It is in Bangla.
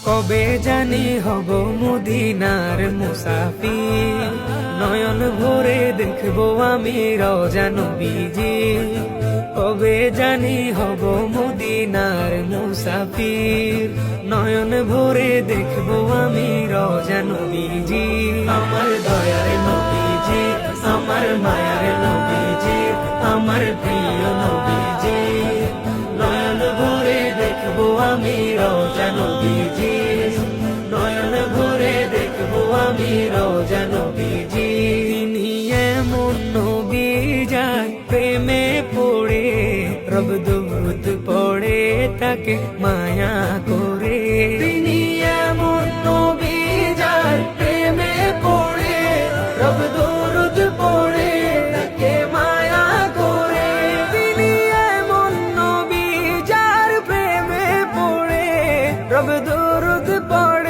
কবে জানি হব মদিনার মুসাফির, নয়ন ভরে দেখবো আমি রওজা নবীজি। কবে জানি হব মদিনার মুসাফির, নয়ন ভরে দেখবো আমি রওজা নবীজি। আমার দয়ার নবীজি, আমার মায়ার নবীজি, আমার প্রিয় নবীজি। নয়ন ভরে দেখবো আমি রওজা নবীজি, নয়ন ভরে দেখবো আমি রওজা নবীজি। তিনি এমন নবী যার প্রেমে পড়ে রব দুরুদ পড়ে তাকে মায়া করে। তিনি এমন নবী যার প্রেমে পড়ে রব দুরুদ পড়ে তাকে মায়া করে। তিনি এমন নবী যার প্রেমে পড়ে রব দুরুদ পড়ে